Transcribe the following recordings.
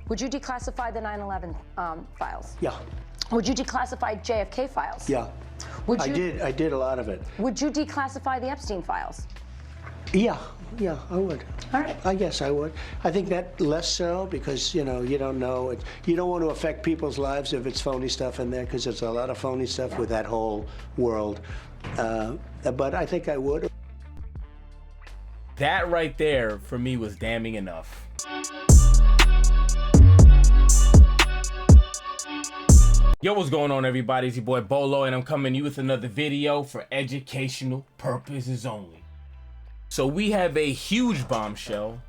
Would you declassify the 9/11 files? Yeah. Would you declassify JFK files? Yeah. Would I you, did a lot of it. Would you declassify the Epstein files? Yeah, I would. All right. I guess I would. I think that less so because, you know, you don't know. You don't want to affect people's lives if it's phony stuff in there because there's a lot of phony stuff with that whole world. But I think I would. That right there, for me, was damning enough. Yo, what's going on, everybody? It's your boy Bolo, and I'm coming to you with another video for educational purposes only. So we have a huge bombshell,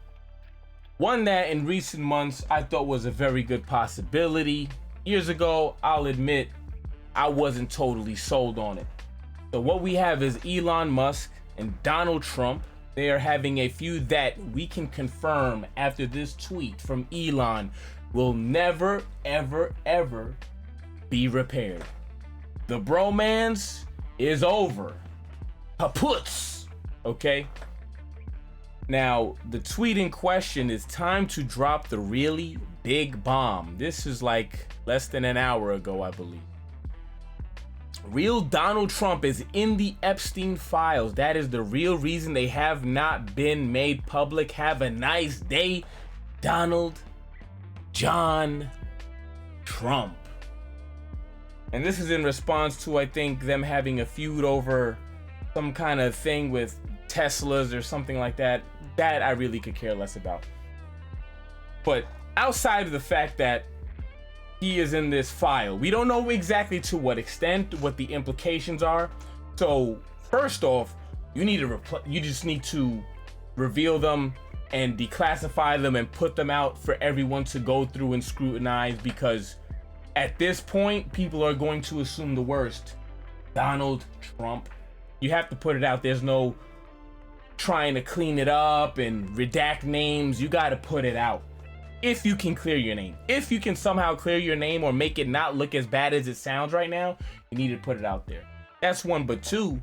one that in recent months I thought was a very good possibility. Years ago, I'll admit, I wasn't totally sold on it. So what we have is Elon Musk and Donald Trump. They are having a feud that we can confirm after this tweet from Elon will never, ever, ever be repaired. The bromance is over. Kaputs. Okay? Now, the tweet in question is time to drop the really big bomb. This is like less than an hour ago, I believe. Real Donald Trump is in the Epstein files. That is the real reason they have not been made public. Have a nice day, Donald John Trump. And this is in response to, I think, them having a feud over some kind of thing with Teslas or something like that. That I really could care less about. But outside of the fact that he is in this file, we don't know exactly to what extent, what the implications are. So first off, you just need to reveal them and declassify them and put them out for everyone to go through and scrutinize, because at this point, people are going to assume the worst. Donald Trump. You have to put it out. There's no trying to clean it up and redact names. You got to put it out. If you can clear your name. If you can somehow clear your name or make it not look as bad as it sounds right now, you need to put it out there. That's one. But two,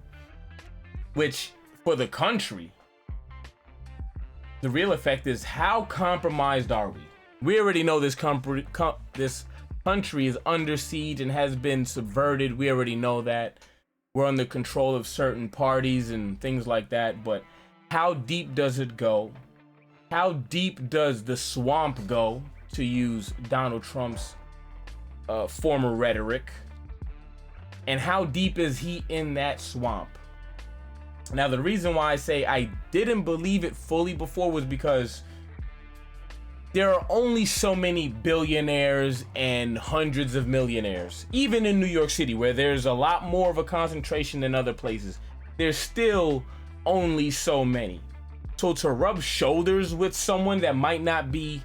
which for the country, the real effect is how compromised are we? We already know this country is under siege and has been subverted. We already know that. We're under control of certain parties and things like that. But how deep does it go? How deep does the swamp go, to use Donald Trump's former rhetoric? And how deep is he in that swamp? Now, the reason why I say I didn't believe it fully before was because there are only so many billionaires and hundreds of millionaires. Even in New York City, where there's a lot more of a concentration than other places, there's still only so many. So to rub shoulders with someone that might not be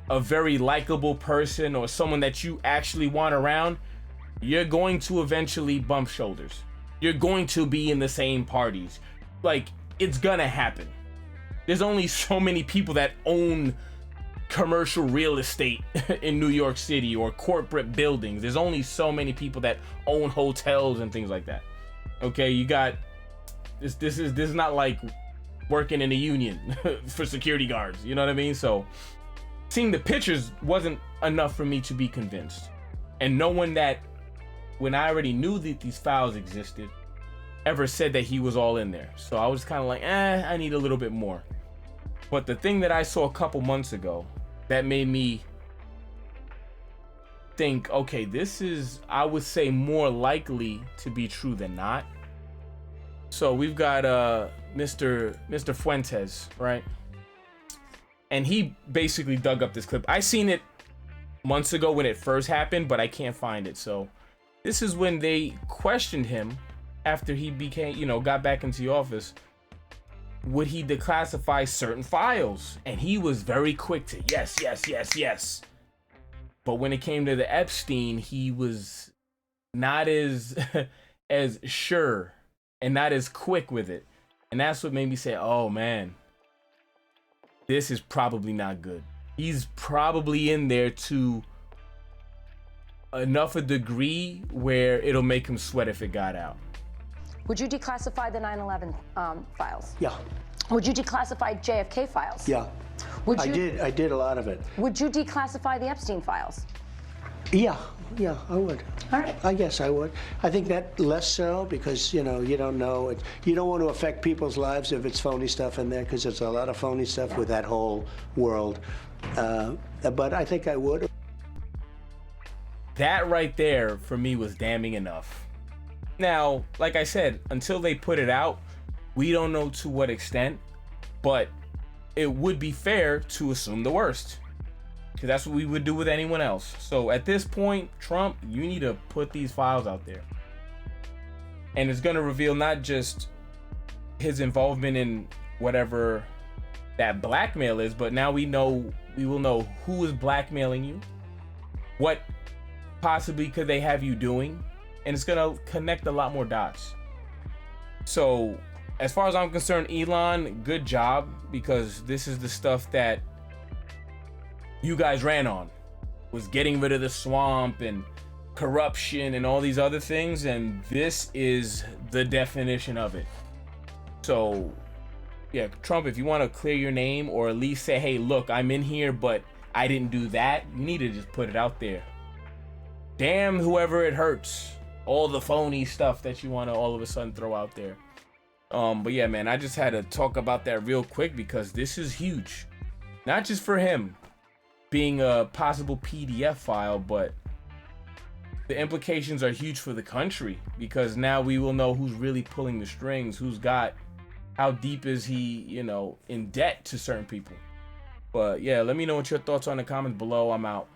a very likable person or someone that you actually want around, you're going to eventually bump shoulders. You're going to be in the same parties. Like, it's gonna happen. There's only so many people that own commercial real estate in New York City or corporate buildings. There's only so many people that own hotels and things like that. Okay, you got this is not like working in a union for security guards, you know what I mean? So seeing the pictures wasn't enough for me to be convinced. And no one that, when I already knew that these files existed, ever said that he was all in there. So I was kind of like, I need a little bit more. But the thing that I saw a couple months ago that made me think, okay, this is, I would say, more likely to be true than not. So we've got Mr. Fuentes, right? And he basically dug up this clip. I seen it months ago when it first happened, but I can't find it. So this is when they questioned him after he became, got back into the office. Would he declassify certain files? And he was very quick to yes. But when it came to the Epstein, he was not as as sure and not as quick with it. And that's what made me say, oh man, this is probably not good. He's probably in there to enough a degree where it'll make him sweat if it got out. Would you declassify the 9/11 files? Yeah. Would you declassify JFK files? Yeah. Would you, I did a lot of it. Would you declassify the Epstein files? Yeah, I would. All right. I guess I would. I think that less so because, you know, you don't know. You don't want to affect people's lives if it's phony stuff in there because there's a lot of phony stuff with that whole world. But I think I would. That right there for me was damning enough. Now, like I said, until they put it out, we don't know to what extent, but it would be fair to assume the worst, because that's what we would do with anyone else. So at this point, Trump, you need to put these files out there. And it's going to reveal not just his involvement in whatever that blackmail is, but now we will know who is blackmailing you, what possibly could they have you doing, and it's going to connect a lot more dots. So as far as I'm concerned, Elon, good job, because this is the stuff that you guys ran on, was getting rid of the swamp and corruption and all these other things, and this is the definition of it. So yeah, Trump, if you want to clear your name or at least say, hey, look, I'm in here, but I didn't do that, you need to just put it out there. Damn whoever it hurts, all the phony stuff that you want to all of a sudden throw out there. But yeah, man, I just had to talk about that real quick because this is huge. Not just for him being a possible PDF file, but the implications are huge for the country, because now we will know who's really pulling the strings, how deep is he, you know, in debt to certain people. But yeah, let me know what your thoughts are in the comments below. I'm out.